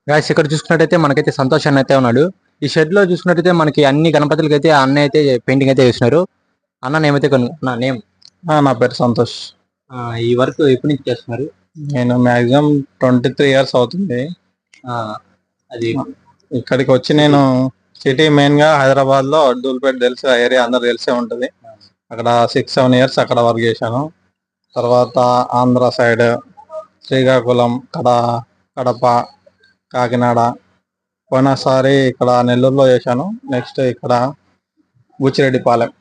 Guys ఇక్కడ చూసుకున్నట్టయితే మనకైతే సంతోష్ అన్న అయితే ఉన్నాడు. ఈ షెడ్ లో చూసుకున్నట్టయితే మనకి అన్ని గణపతులకి అయితే అన్న అయితే పెయింటింగ్ అయితే వేసినారు. అన్న నేమ్ అయితే నా నేమ్ నా పేరు సంతోష్. ఈ వర్క్ ఎప్పటి నుంచి చేస్తున్నారు? నేను మాక్సిమం 23 years అవుతుంది. అది ఇక్కడికి వచ్చి నేను సిటీ మెయిన్ గా హైదరాబాద్ లో ధూల్పేట తెలుసు, ఏరియా అందరు తెలిసే ఉంటది. అక్కడ 6-7 years అక్కడ వర్క్ చేశాను. తర్వాత ఆంధ్ర సైడ్ శ్రీకాకుళం, కడప, కాకినాడ, పోయినసారి ఇక్కడ నెల్లూరులో చేశాను. నెక్స్ట్ ఇక్కడ బుచ్చిరెడ్డిపాలెం.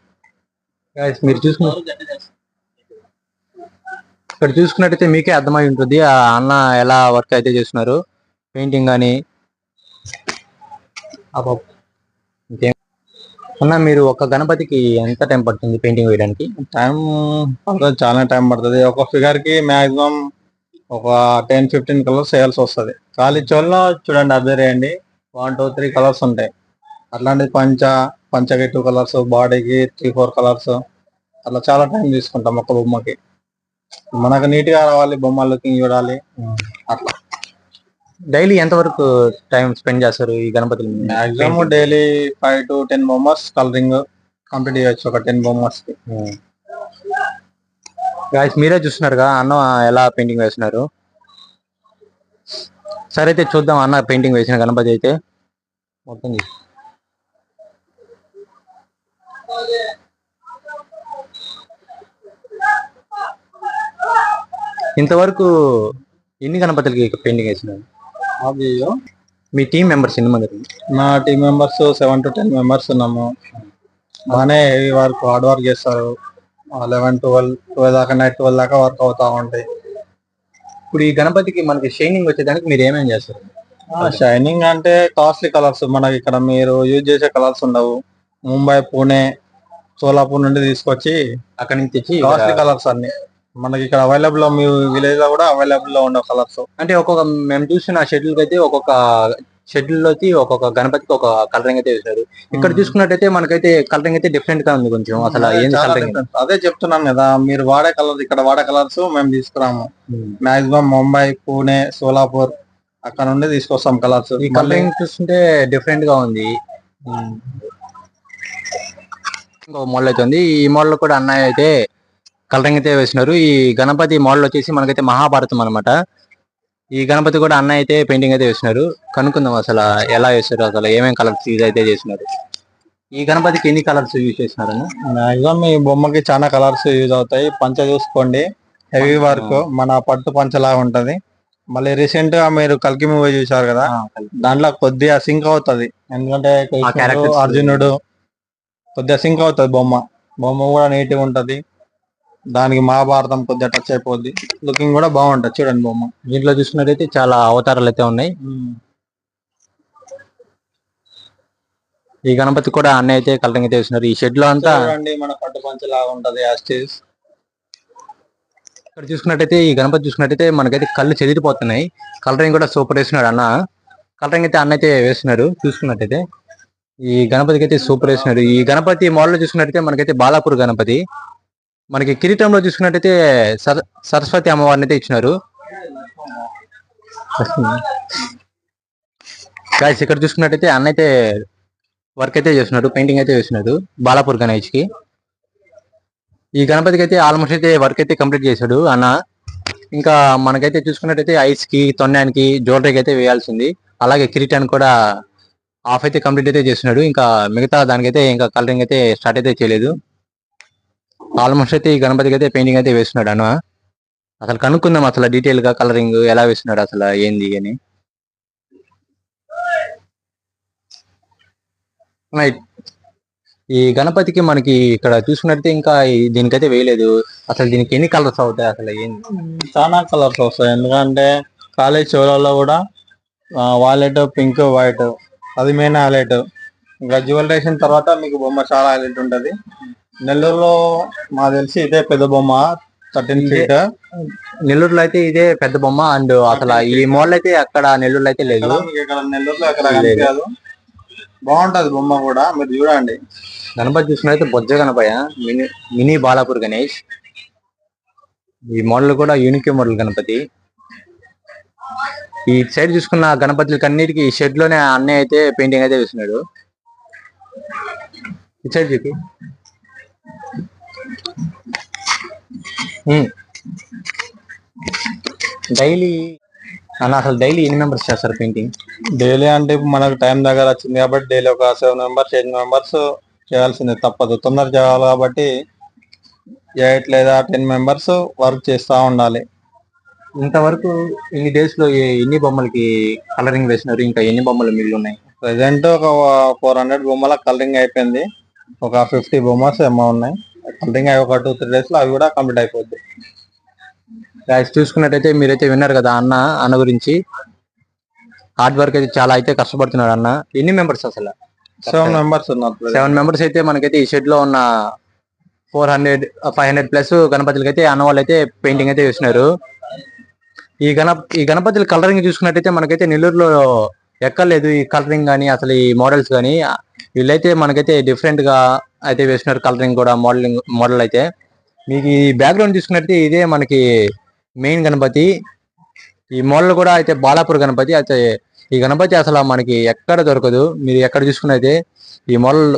మీరు ఇక్కడ చూసుకున్నట్టయితే మీకే అర్థమై ఉంటుంది ఆ అన్న ఎలా వర్క్ అయితే చేస్తున్నారు. పెయింటింగ్ కానీ అన్న మీరు ఒక గణపతికి ఎంత టైం పడుతుంది పెయింటింగ్ వేయడానికి? టైం పడుతుంది, చాలా టైం పడుతుంది. ఒక ఫిగర్ కి మాక్సిమం ఒక 10-15 కలర్స్ వేయాల్సి వస్తుంది. కాలిచోల్లో చూడండి, అబ్జర్వ్ చేయండి, 1-2-3 కలర్స్ ఉంటాయి. అట్లాంటి పంచకి 2 కలర్స్, బాడీకి 3-4 కలర్స్, అట్లా చాలా టైం తీసుకుంటాం ఒక బొమ్మకి. మనకు నీట్ గా రావాలి, బొమ్మ లుకింగ్ చూడాలి. అట్లా డైలీ ఎంత వరకు టైం స్పెండ్ చేస్తారు ఈ గణపతులు? మాక్సిమం డైలీ 5-10 బొమ్మస్ కలరింగ్ కంప్లీట్ చేయొచ్చు ఒక 10 బొమ్మస్ కి. గాయస్ మీరే చూస్తున్నారుగా అన్న ఎలా పెయింటింగ్ వేస్తున్నారు. సరే అయితే చూద్దాం అన్న పెయింటింగ్ వేసిన గణపతి అయితే మొత్తం. ఇంతవరకు ఎన్ని గణపతులకి పెయింటింగ్ వేసినారు? మీ టీం మెంబర్స్ ఎన్ని మంది? మా టీం మెంబర్స్ 7-10 మెంబర్స్ ఉన్నాము. బాగానే హెవీ వర్క్, హార్డ్ వర్క్ చేస్తారు. 11-12 దాకా, నైట్ 12 దాకా వర్క్ అవుతా ఉంటాయి. ఇప్పుడు ఈ గణపతికి మనకి షైనింగ్ వచ్చేదానికి మీరు ఏమేమి చేస్తారు? షైనింగ్ అంటే కాస్ట్లీ కలర్స్, మనకి ఇక్కడ మీరు యూజ్ చేసే కలర్స్ ఉండవు. ముంబై, పూణే, సోలాపూర్ నుండి తీసుకొచ్చి అక్కడి నుంచి తెచ్చి కాస్ట్లీ కలర్స్ అన్ని మనకి ఇక్కడ అవైలబుల్ లో, మీ విలేజ్ లో కూడా అవైలబుల్ లో ఉండే కలర్స్. అంటే ఒక్కొక్క మేము చూసిన షెడ్యూల్ అయితే ఒక్కొక్క షెడ్యూల్ లోకి ఒక్కొక్క గణపతికి ఒక కలరింగ్ అయితే వేశారు. ఇక్కడ చూసుకున్నట్టయితే మనకైతే కలరింగ్ అయితే డిఫరెంట్ గా ఉంది కొంచెం. అసలు అదే చెప్తున్నాను కదా, మీరు వాడే కలర్స్, ఇక్కడ వాడే కలర్స్ మేము తీసుకురాము. మాక్సిమం ముంబై, పూణే, సోలాపూర్ అక్కడ నుండి తీసుకొస్తాం కలర్స్. ఈ కలరింగ్ చూస్తుంటే డిఫరెంట్ గా ఉంది. ఇంకొక మోడల్ అయితే ఉంది. ఈ మోడల్ కూడా అన్నయ్య అయితే కలరింగ్ అయితే వేసినారు. ఈ గణపతి మోడల్ వచ్చేసి మనకైతే మహాభారతం అనమాట. ఈ గణపతి కూడా అన్నయ్య అయితే పెయింటింగ్ అయితే వేసినారు. కనుక్కుందాం అసలు ఎలా వేస్తారు, అసలు ఏమేమి కలర్స్ యూజ్ అయితే చేసినారు. ఈ గణపతికి ఎన్ని కలర్స్ యూజ్ చేసినారని? మాక్సిమం ఈ బొమ్మకి చాలా కలర్స్ యూజ్ అవుతాయి. పంచ చూసుకోండి, హెవీ వర్క్, మన పట్టు పంచలాగా ఉంటది. మళ్ళీ రీసెంట్ గా మీరు కల్కి మూవీ చూసారు కదా, దాంట్లో కొద్దిగా సింక్ అవుతుంది. ఎందుకంటే అర్జునుడు కొద్దిగా సింక్ అవుతుంది. బొమ్మ కూడా నీట్ గా ఉంటది. దానికి మహాభారతం కొద్దిగా టచ్ అయిపోద్ది. లుకింగ్ కూడా బాగుంటది. చూడండి బొమ్మ. దీంట్లో చూసుకున్నట్టయితే చాలా అవతారాలు అయితే ఉన్నాయి. ఈ గణపతి కూడా అన్నయ్య అయితే కలరింగ్ అయితే వేసినారు. ఈ షెడ్ లో అంతా మన పట్టు పంచ లాగా ఉంటది. ఇక్కడ చూసుకున్నట్టయితే ఈ గణపతి చూసుకున్నట్టయితే మనకైతే కళ్ళు చెదిరిపోతున్నాయి. కలరింగ్ కూడా సూపర్ వేసినాడు అన్న. కలరింగ్ అయితే అన్న అయితే వేస్తున్నారు. చూసుకున్నట్టయితే ఈ గణపతికి అయితే సూపర్ వేసినాడు. ఈ గణపతి మోడల్ చూసుకున్నట్టయితే మనకైతే బాలాపూర్ గణపతి. మనకి కిరీటంలో చూసుకున్నట్టయితే సరస్వతి అమ్మవారిని అయితే ఇచ్చినారు. గాయస్ ఇక్కడ చూసుకున్నట్టయితే అన్న అయితే వర్క్ అయితే చేస్తున్నాడు, పెయింటింగ్ అయితే చేస్తున్నాడు బాలాపూర్ గణేష్ కి. ఈ గణపతికి అయితే ఆల్మోస్ట్ అయితే వర్క్ అయితే కంప్లీట్ చేశాడు అన్న. ఇంకా మనకైతే చూసుకున్నట్టయితే ఐస్ కి, తొండానికి, జ్యువెలరీకి అయితే వేయాల్సింది. అలాగే కిరీటానికి కూడా హాఫ్ అయితే కంప్లీట్ అయితే చేస్తున్నాడు. ఇంకా మిగతా దానికైతే ఇంకా కలరింగ్ అయితే స్టార్ట్ అయితే చేయలేదు. ఆల్మోస్ట్ అయితే ఈ గణపతికి అయితే పెయింటింగ్ అయితే వేస్తున్నాడు అన్న. అసలు కనుక్కుందాం అసలు డీటెయిల్ గా కలరింగ్ ఎలా వేస్తున్నాడు, అసలు ఏంది అని. ఈ గణపతికి మనకి ఇక్కడ చూసుకున్నట్టే ఇంకా దీనికైతే వేయలేదు. అసలు దీనికి ఎన్ని కలర్స్ అవుతాయి, అసలు ఏంది? చాలా కలర్స్ వస్తాయి. ఎందుకంటే కాలేజ్ చోళాల్లో కూడా వాలెట్, పింక్, వైట్ అది మెయిన్ హైలైట్. ఇంకా జ్యువెలరేషన్ తర్వాత మీకు బొమ్మ చాలా హైలైట్ ఉంటది. నెల్లూరులో మాకు తెలిసి ఇదే పెద్ద బొమ్మ, 13 feet. నెల్లూరులో అయితే ఇదే పెద్ద బొమ్మ. అండ్ అసలు ఈ మోడల్ అయితే అక్కడ నెల్లూరులో అయితే లేదు. నెల్లూరులో ఎక్కడ కనిపించదు. బాగుంటది బొమ్మ కూడా, మీరు చూడండి. గణపతి చూసుకున్నైతే బొజ్జ గణపయ్య, మినీ బాలాపూర్ గణేష్. ఈ మోడల్ కూడా యూనిక్ మోడల్ గణపతి. ఈ సైడ్ చూసుకున్న గణపతులకి అన్నిటికీ ఈ షెడ్ లోనే అన్నయ్య అయితే పెయింటింగ్ అయితే వేస్తున్నాడు. ఈ సైడ్ చూపి. డైలీ అన్న అసలు డైలీ ఎన్ని మెంబర్స్ చేస్తారు పెయింటింగ్? డైలీ అంటే ఇప్పుడు మనకు టైం దగ్గర వచ్చింది కాబట్టి డైలీ ఒక 7 మెంబర్స్ 8 మెంబర్స్ చేయాల్సిందే, తప్పదు. తొందర చేయాలి కాబట్టి 8 లేదా 10 మెంబర్స్ వర్క్ చేస్తూ ఉండాలి. ఇంతవరకు ఇన్ని డేస్ లో ఎన్ని బొమ్మలకి కలరింగ్ వేసినారు? ఇంకా ఎన్ని బొమ్మలు మిగిలి ఉన్నాయి? ప్రెసెంట్ ఒక 400 బొమ్మల కలరింగ్ అయిపోయింది. ఒక 50 బొమ్మస్ ఏమో ఉన్నాయి. కలరింగ్ అయి ఒక 2-3 డేస్ లో అవి కూడా కంప్లీట్ అయిపోద్ది. గాయస్ చూసుకున్నట్టయితే మీరైతే విన్నారు కదా అన్న గురించి. హార్డ్ వర్క్ అయితే చాలా అయితే కష్టపడుతున్నాడు అన్న. ఎన్ని మెంబర్స్ అసలు? 7 మెంబర్స్ ఉన్నారు. 7 మెంబర్స్ అయితే మనకైతే ఈ షెడ్ లో ఉన్న 500 ప్లస్ గణపతులకి అయితే అన్న వాళ్ళు అయితే పెయింటింగ్ అయితే వేసినారు. ఈ గణపతుల కలరింగ్ చూసుకున్నట్టయితే మనకైతే నెల్లూరులో ఎక్కర్లేదు ఈ కలరింగ్ కానీ అసలు ఈ మోడల్స్ కానీ. వీళ్ళైతే మనకైతే డిఫరెంట్ గా అయితే వేసినారు కలరింగ్ కూడా. మోడల్ అయితే మీకు ఈ బ్యాక్గ్రౌండ్ చూసుకున్నట్టయితే ఇదే మనకి మెయిన్ గణపతి. ఈ మోడల్ కూడా అయితే బాలాపూర్ గణపతి. అయితే ఈ గణపతి అసలు మనకి ఎక్కడ దొరకదు. మీరు ఎక్కడ చూసుకున్నైతే ఈ మోడల్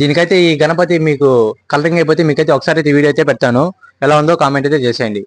దీనికైతే ఈ గణపతి మీకు కలరింగ్ అయిపోతే మీకైతే ఒకసారి అయితే వీడియో అయితే పెడతాను. ఎలా ఉందో కామెంట్ అయితే చేసేయండి.